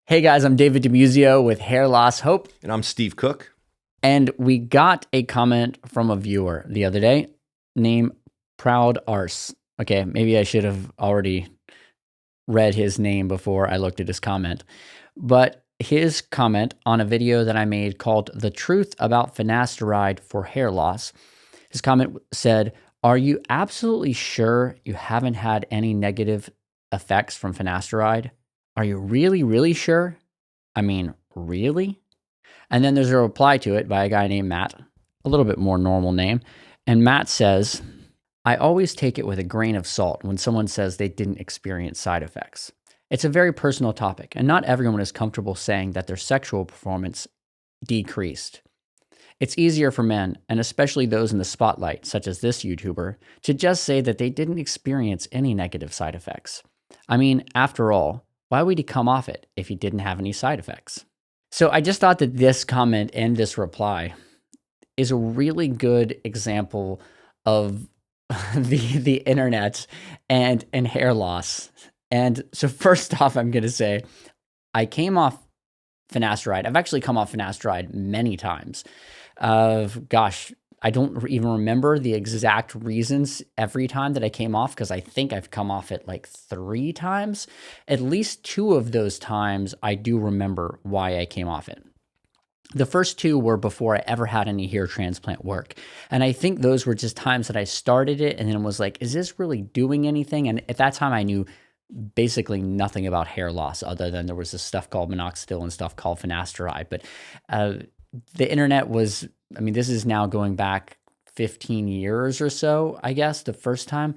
Hey guys, I'm David DeMuzio with Hair Loss Hope. And I'm Steve Cook. And we got a comment from a viewer the other day named Proud Arse. Okay, maybe I should have already read his name before I looked at his comment. But his comment on a video that I made called The Truth About Finasteride for Hair Loss, his comment said, "Are you absolutely sure you haven't had any negative effects from finasteride? Are you really, really sure? I mean, really?" And then there's a reply to it by a guy named Matt, a little bit more normal name. And Matt says, "I always take it with a grain of salt when someone says they didn't experience side effects. It's a very personal topic, and not everyone is comfortable saying that their sexual performance decreased. It's easier for men, and especially those in the spotlight, such as this YouTuber, to just say that they didn't experience any negative side effects. I mean, after all, why would he come off it if he didn't have any side effects?" So I just thought that this comment and this reply is a really good example of the internet and hair loss. And so first off, I'm going to say I came off finasteride. I've actually come off finasteride many times. Gosh, I don't even remember the exact reasons every time that I came off, because I think I've come off it like 3 times. At least 2 of those times I do remember why I came off it. The first 2 were before I ever had any hair transplant work. And I think those were just times that I started it and then was like, is this really doing anything? And at that time I knew basically nothing about hair loss other than there was this stuff called minoxidil and stuff called finasteride. But the internet was, I mean, this is now going back 15 years or so, I guess. The first time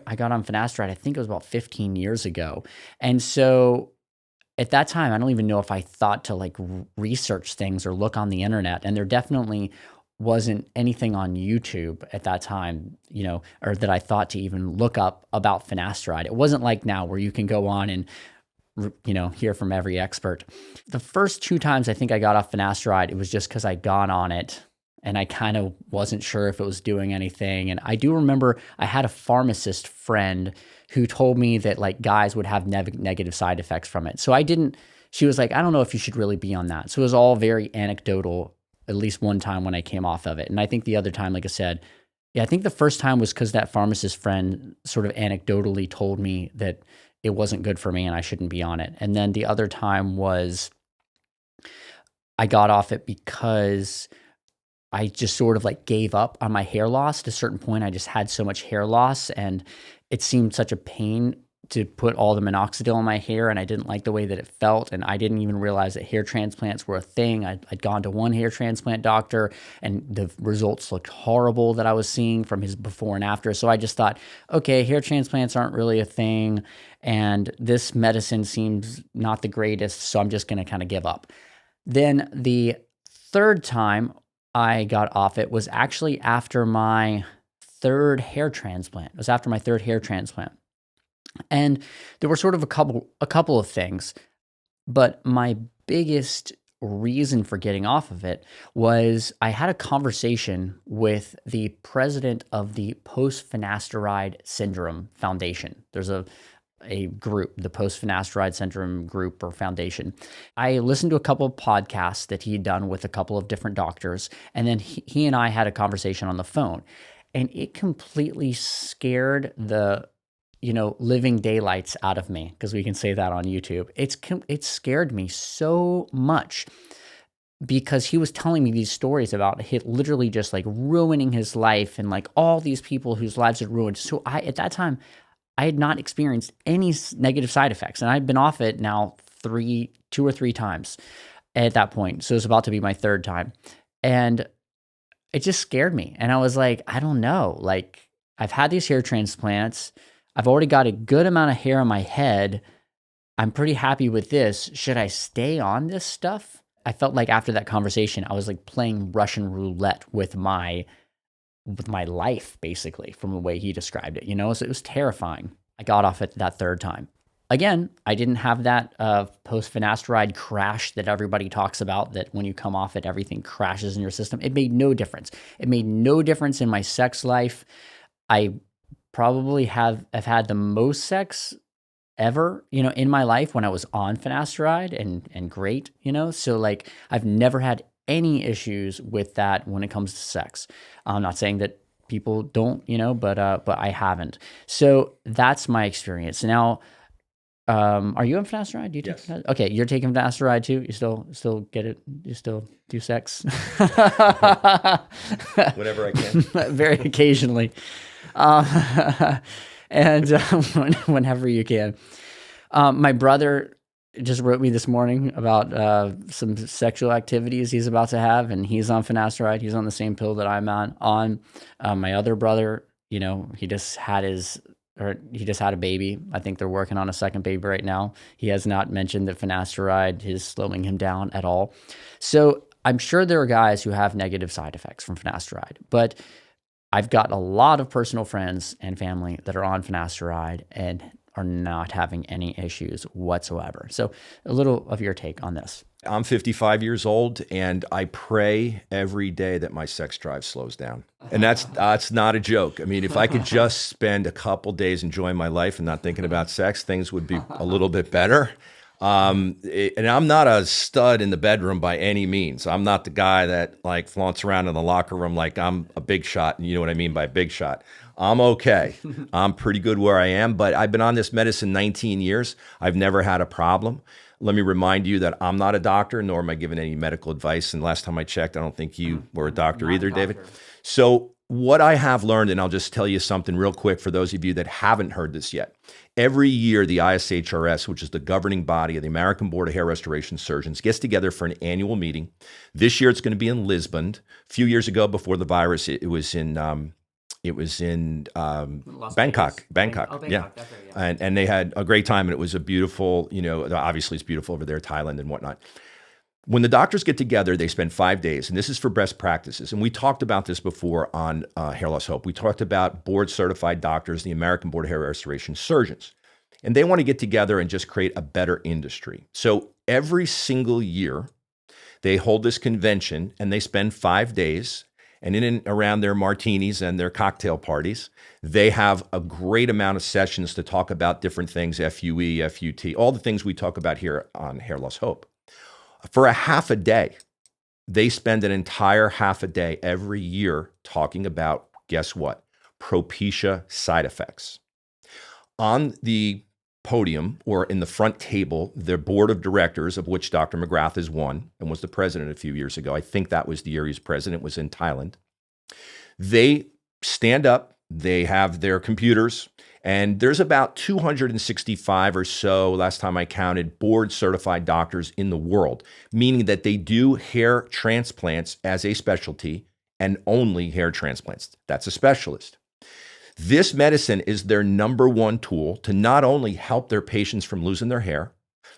I got on finasteride, I think it was about 15 years ago. And so at that time, I don't even know if I thought to like research things or look on the internet. And there definitely wasn't anything on YouTube at that time, you know, or that I thought to even look up about finasteride. It wasn't like now where you can go on and, you know, hear from every expert. The first 2 times I think I got off finasteride, it was just because I got on it and I kind of wasn't sure if it was doing anything. And I do remember I had a pharmacist friend who told me that like guys would have negative side effects from it. So she was like, I don't know if you should really be on that. So it was all very anecdotal, at least one time when I came off of it. And I think the other time, like I said, yeah, I think the first time was because that pharmacist friend sort of anecdotally told me that it wasn't good for me and I shouldn't be on it. And then the other time was I got off it because I just sort of like gave up on my hair loss. At a certain point, I just had so much hair loss and it seemed such a pain to put all the minoxidil in my hair, and I didn't like the way that it felt, and I didn't even realize that hair transplants were a thing. I'd gone to one hair transplant doctor, and the results looked horrible that I was seeing from his before and after. So I just thought, okay, hair transplants aren't really a thing, and this medicine seems not the greatest, so I'm just going to kind of give up. Then the third time I got off it was actually after my 3rd hair transplant. It was after my 3rd hair transplant. And there were sort of a couple of things, but my biggest reason for getting off of it was I had a conversation with the president of the Post-Finasteride Syndrome Foundation. There's a group, the Post-Finasteride Syndrome Group or Foundation. I listened to a couple of podcasts that he had done with a couple of different doctors, and then he and I had a conversation on the phone, and it completely scared the living daylights out of me, because we can say that on YouTube. It scared me so much because he was telling me these stories about it literally just like ruining his life and like all these people whose lives had ruined. So at that time, I had not experienced any negative side effects, and I'd been off it now 2 or 3 times at that point. So it was about to be my 3rd time, and it just scared me. And I was like, I don't know, like I've had these hair transplants. I've already got a good amount of hair on my head. I'm pretty happy with this. Should I stay on this stuff? I felt like after that conversation, I was like playing Russian roulette with my life, basically, from the way he described it, so it was terrifying. I got off it that 3rd time. Again, I didn't have that post-finasteride crash that everybody talks about, that when you come off it, everything crashes in your system. It made no difference. It made no difference in my sex life. I probably have had the most sex ever, in my life when I was on finasteride and great, so like I've never had any issues with that when it comes to sex. I'm not saying that people don't, but I haven't. So that's my experience. Now, are you on finasteride? Do you take Yes. finasteride? Okay, you're taking finasteride too. You still get it. You still do sex. Whenever I can. Very occasionally, uh, and whenever you can. My brother just wrote me this morning about some sexual activities he's about to have, and he's on finasteride. He's on the same pill that I'm on. My other brother, he just had a baby. I think they're working on a second baby right now. He has not mentioned that finasteride is slowing him down at all. So I'm sure there are guys who have negative side effects from finasteride, but I've got a lot of personal friends and family that are on finasteride and are not having any issues whatsoever. So a little of your take on this. I'm 55 years old, and I pray every day that my sex drive slows down. And that's not a joke. I mean, if I could just spend a couple days enjoying my life and not thinking about sex, things would be a little bit better. And I'm not a stud in the bedroom by any means. I'm not the guy that like flaunts around in the locker room like I'm a big shot. And you know what I mean by big shot. I'm okay. I'm pretty good where I am, but I've been on this medicine 19 years. I've never had a problem. Let me remind you that I'm not a doctor, nor am I giving any medical advice. And last time I checked, I don't think you were a doctor either, David. So what I have learned, and I'll just tell you something real quick for those of you that haven't heard this yet. Every year, the ISHRS, which is the governing body of the American Board of Hair Restoration Surgeons, gets together for an annual meeting. This year, it's going to be in Lisbon. A few years ago, before the virus, it was in Bangkok. Bangkok. Oh, Bangkok. Yeah. That's right, yeah. And they had a great time, and it was a beautiful, obviously it's beautiful over there, Thailand and whatnot. When the doctors get together, they spend 5 days, and this is for best practices. And we talked about this before on Hair Loss Hope. We talked about board-certified doctors, the American Board of Hair Restoration Surgeons. And they want to get together and just create a better industry. So every single year, they hold this convention, and they spend 5 days. And in and around their martinis and their cocktail parties, they have a great amount of sessions to talk about different things, FUE, FUT, all the things we talk about here on Hair Loss Hope. For a half a day, they spend an entire half a day every year talking about, guess what? Propecia side effects. On the podium or in the front table, their board of directors, of which Dr. McGrath is one and was the president a few years ago. I think that was the year he was president, was in Thailand. They stand up, they have their computers, and there's about 265 or so, last time I counted, board certified doctors in the world, meaning that they do hair transplants as a specialty and only hair transplants. That's a specialist. This medicine is their number one tool to not only help their patients from losing their hair,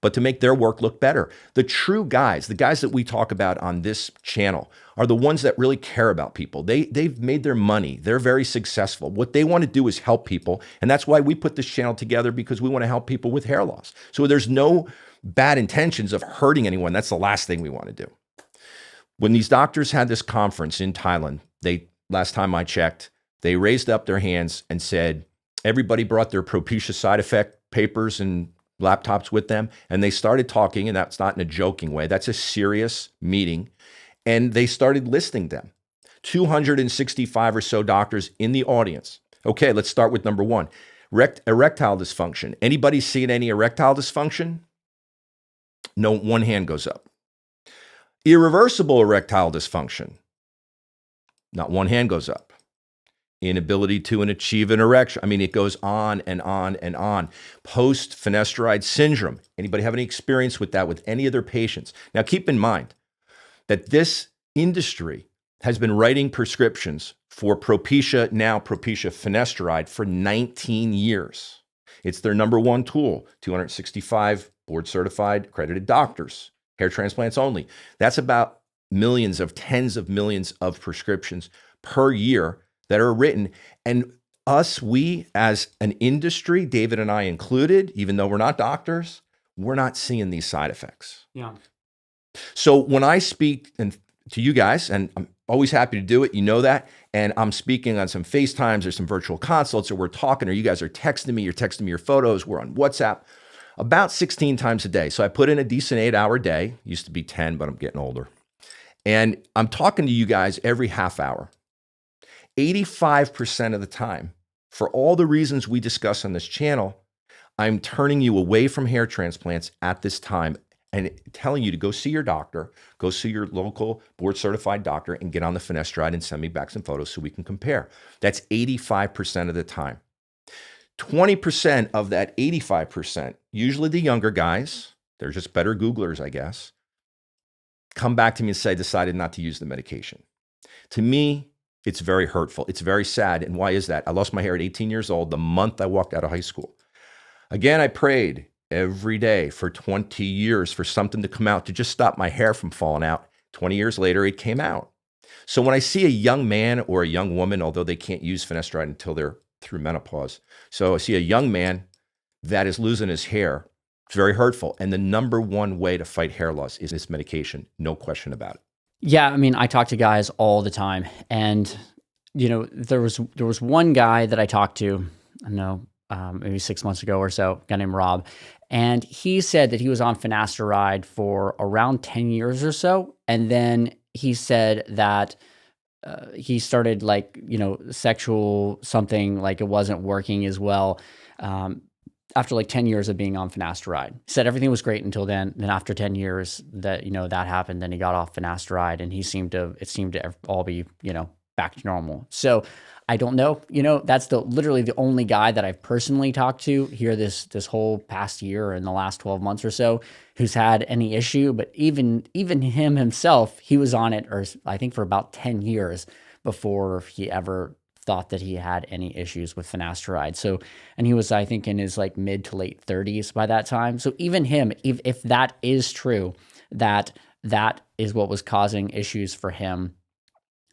but to make their work look better. The true guys, the guys that we talk about on this channel, are the ones that really care about people. They've made their money. They're very successful. What they want to do is help people. And that's why we put this channel together, because we want to help people with hair loss. So there's no bad intentions of hurting anyone. That's the last thing we want to do. When these doctors had this conference in Thailand, last time I checked, they raised up their hands and said, everybody brought their Propecia side effect papers and laptops with them, and they started talking, and that's not in a joking way. That's a serious meeting. And they started listing them. 265 or so doctors in the audience. Okay, let's start with number one. Erectile dysfunction. Anybody seen any erectile dysfunction? No, one hand goes up. Irreversible erectile dysfunction. Not one hand goes up. Inability to achieve an erection. I mean, it goes on and on and on. Post-finasteride syndrome. Anybody have any experience with that with any of their patients? Now, keep in mind that this industry has been writing prescriptions for Propecia, now Propecia Finasteride, for 19 years. It's their number one tool. 265 board-certified accredited doctors, hair transplants only. That's about millions of tens of millions of prescriptions per year that are written. And we as an industry, David and I included, even though we're not doctors, we're not seeing these side effects. Yeah. So when I speak to you guys, and always happy to do it. You know that. And I'm speaking on some FaceTimes or some virtual consults, or we're talking, or you guys are texting me, you're texting me your photos. We're on WhatsApp about 16 times a day. So I put in a decent 8-hour day. Used to be 10, but I'm getting older. And I'm talking to you guys every half hour. 85% of the time, for all the reasons we discuss on this channel, I'm turning you away from hair transplants at this time and telling you to go see your doctor, go see your local board certified doctor and get on the finasteride and send me back some photos so we can compare. That's 85% of the time. 20% of that 85%, usually the younger guys, they're just better Googlers, I guess, come back to me and say, decided not to use the medication. To me, it's very hurtful. It's very sad. And why is that? I lost my hair at 18 years old, the month I walked out of high school. Again, I prayed every day for 20 years for something to come out to just stop my hair from falling out. 20 years later, it came out. So when I see a young man or a young woman, although they can't use finasteride until they're through menopause. So I see a young man that is losing his hair. It's very hurtful. And the number one way to fight hair loss is this medication. No question about it. Yeah, I mean, I talk to guys all the time, and there was one guy that I talked to, I don't know, maybe 6 months ago or so, a guy named Rob, and he said that he was on finasteride for around 10 years or so, and then he said that he started sexual something, like it wasn't working as well. After like 10 years of being on finasteride. He said everything was great until then. Then after 10 years that happened, then he got off finasteride and it seemed to all be, back to normal. So I don't know, that's literally the only guy that I've personally talked to here this whole past year in the last 12 months or so who's had any issue. But even him himself, he was on it, or I think for about 10 years before he ever thought that he had any issues with finasteride. So, and he was, I think, in his like mid to late 30s by that time. So even him, if that is true, that is what was causing issues for him,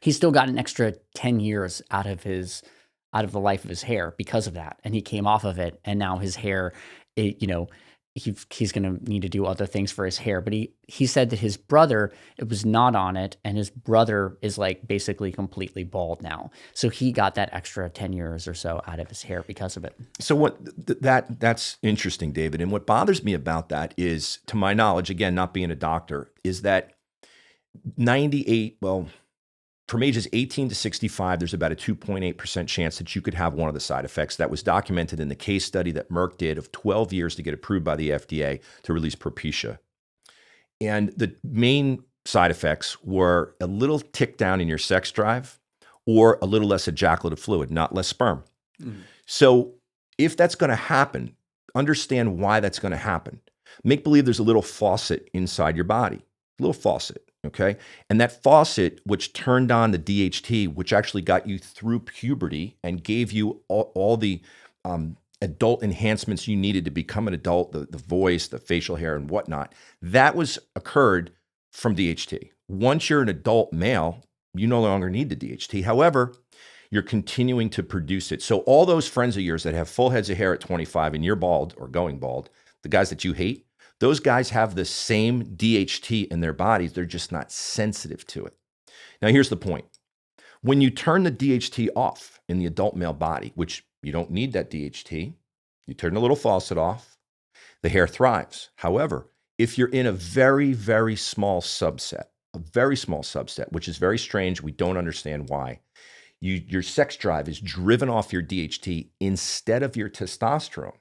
he still got an extra 10 years out of the life of his hair because of that. And he came off of it, and now his hair, he's going to need to do other things for his hair. But he said that his brother, it was not on it, and his brother is like basically completely bald now. So he got that extra 10 years or so out of his hair because of it. So that's interesting, David. And what bothers me about that is, to my knowledge, again, not being a doctor, is that from ages 18 to 65, there's about a 2.8% chance that you could have one of the side effects. That was documented in the case study that Merck did of 12 years to get approved by the FDA to release Propecia. And the main side effects were a little tick down in your sex drive or a little less ejaculative fluid, not less sperm. Mm-hmm. So if that's going to happen, understand why that's going to happen. Make believe there's a little faucet inside your body, a little faucet. Okay. And that faucet, which turned on the DHT, which actually got you through puberty and gave you all the adult enhancements you needed to become an adult, the voice, the facial hair and whatnot, that occurred from DHT. Once you're an adult male, you no longer need the DHT. However, you're continuing to produce it. So all those friends of yours that have full heads of hair at 25 and you're bald or going bald, the guys that you hate, those guys have the same DHT in their bodies. They're just not sensitive to it. Now, here's the point. When you turn the DHT off in the adult male body, which you don't need that DHT, you turn the little faucet off, the hair thrives. However, if you're in a very, very small subset, which is very strange, we don't understand why, your sex drive is driven off your DHT instead of your testosterone.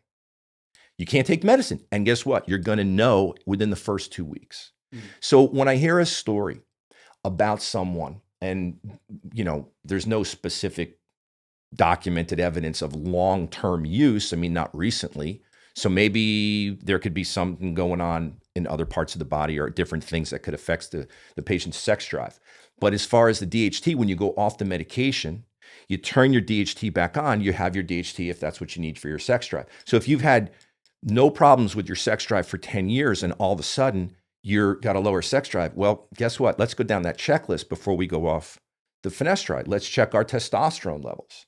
You can't take medicine. And guess what? You're going to know within the first 2 weeks. Mm-hmm. So when I hear a story about someone, and there's no specific documented evidence of long-term use, I mean, not recently. So maybe there could be something going on in other parts of the body or different things that could affect the patient's sex drive. But as far as the DHT, when you go off the medication, you turn your DHT back on, you have your DHT if that's what you need for your sex drive. So if you've had no problems with your sex drive for 10 years and all of a sudden you're got a lower sex drive, well, guess what? Let's go down that checklist before we go off the finasteride. Let's check our testosterone levels.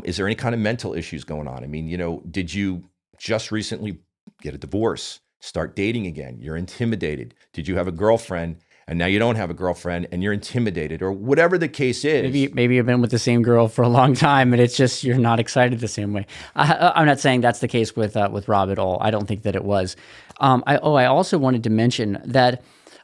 Is there any kind of mental issues going on? I mean, did you just recently get a divorce, start dating again? You're intimidated. Did you have a girlfriend and now you don't have a girlfriend and you're intimidated or whatever the case is. Maybe you've been with the same girl for a long time, and it's just you're not excited the same way. I'm not saying that's the case with Rob at all. I don't think that it was. I also wanted to mention that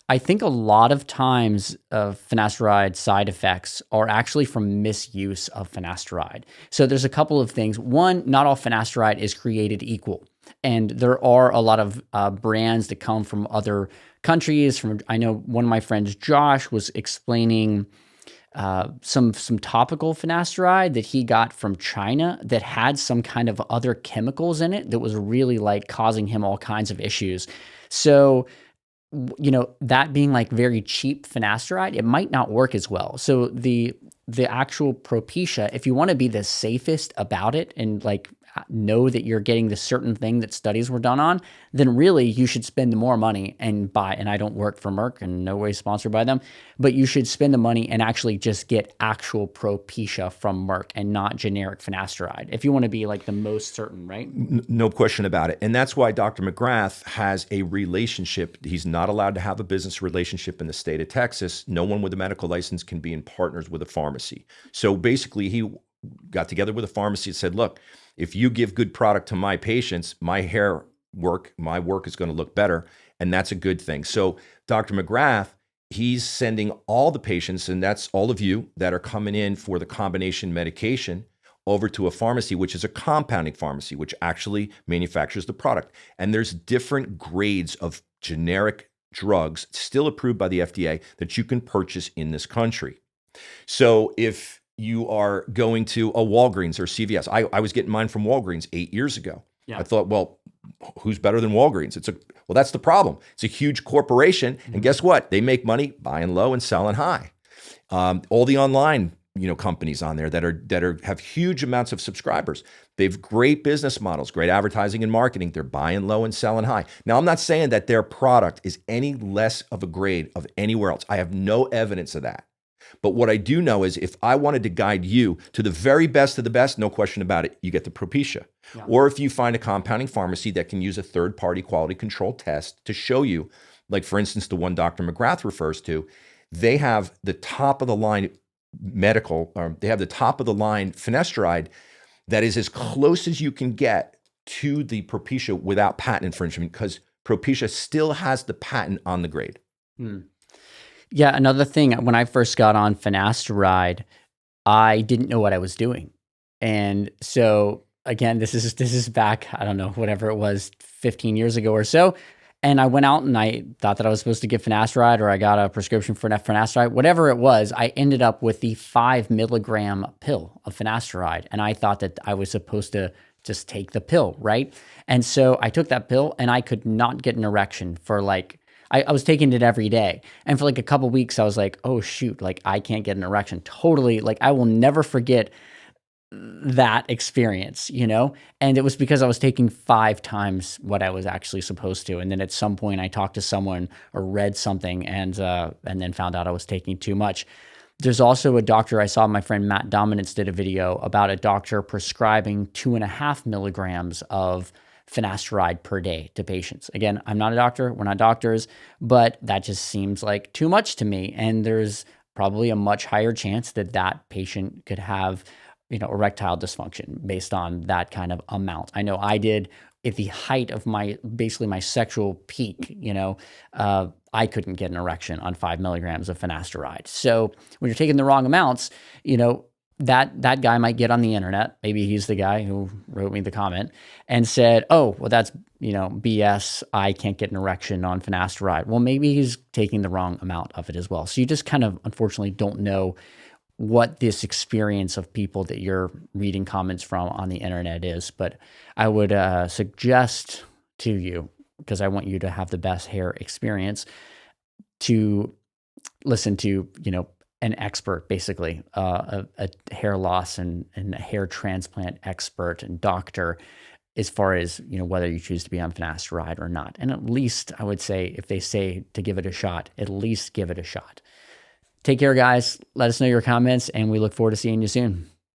I think a lot of times finasteride side effects are actually from misuse of finasteride. So there's a couple of things. One, not all finasteride is created equal. And there are a lot of brands that come from other countries. I know one of my friends, Josh, was explaining some topical finasteride that he got from China that had some kind of other chemicals in it that was really like causing him all kinds of issues. So, that being like very cheap finasteride, it might not work as well. So the actual Propecia, if you want to be the safest about it and like know that you're getting the certain thing that studies were done on, then really you should spend more money and buy, and I don't work for Merck and no way sponsored by them, but you should spend the money and actually just get actual Propecia from Merck and not generic finasteride if you want to be like the most certain, right? No question about it. And that's why Dr. McGrath has a relationship. He's not allowed to have a business relationship in the state of Texas. No one with a medical license can be in partners with a pharmacy. So basically he got together with a pharmacy and said, look, if you give good product to my patients, my work is going to look better. And that's a good thing. So Dr. McGrath, he's sending all the patients, and that's all of you that are coming in for the combination medication, over to a pharmacy, which is a compounding pharmacy, which actually manufactures the product. And there's different grades of generic drugs still approved by the FDA that you can purchase in this country. So if you are going to a Walgreens or CVS. I was getting mine from Walgreens 8 years ago. Yeah. I thought, well, who's better than Walgreens? Well, that's the problem. It's a huge corporation, and guess what? They make money buying low and selling high. All the online, companies on there that have huge amounts of subscribers. They've great business models, great advertising and marketing. They're buying low and selling high. Now, I'm not saying that their product is any less of a grade of anywhere else. I have no evidence of that. But what I do know is if I wanted to guide you to the very best of the best, no question about it, you get the Propecia. Yeah. Or if you find a compounding pharmacy that can use a third-party quality control test to show you, like for instance, the one Dr. McGrath refers to, they have the top of the line they have the top of the line finasteride that is as close as you can get to the Propecia without patent infringement, because Propecia still has the patent on the grade. Yeah, another thing, when I first got on finasteride, I didn't know what I was doing. And so again, this is back, I don't know, whatever it was, 15 years ago or so. And I went out and I thought that I was supposed to get finasteride, or I got a prescription for finasteride, whatever it was. I ended up with the 5 milligram pill of finasteride. And I thought that I was supposed to just take the pill, right? And so I took that pill and I could not get an erection for like, I was taking it every day. And for like a couple weeks, I was like, oh shoot, like I can't get an erection. Totally, like I will never forget that experience, And it was because I was taking 5 times what I was actually supposed to. And then at some point I talked to someone or read something and then found out I was taking too much. There's also a doctor, I saw my friend Matt Dominance did a video about a doctor prescribing 2.5 milligrams of finasteride per day to patients. Again, I'm not a doctor, we're not doctors, but that just seems like too much to me. And there's probably a much higher chance that that patient could have, erectile dysfunction based on that kind of amount. I know I did at the height of my sexual peak, I couldn't get an erection on 5 milligrams of finasteride. So when you're taking the wrong amounts, that guy might get on the internet. Maybe he's the guy who wrote me the comment and said, oh, well, that's, BS. I can't get an erection on finasteride. Well, maybe he's taking the wrong amount of it as well. So you just kind of, unfortunately, don't know what this experience of people that you're reading comments from on the internet is. But I would suggest to you, because I want you to have the best hair experience, to listen to, an expert, basically, a hair loss and a hair transplant expert and doctor, as far as, whether you choose to be on finasteride or not. And at least I would say, if they say to give it a shot, at least give it a shot. Take care, guys. Let us know your comments, and we look forward to seeing you soon.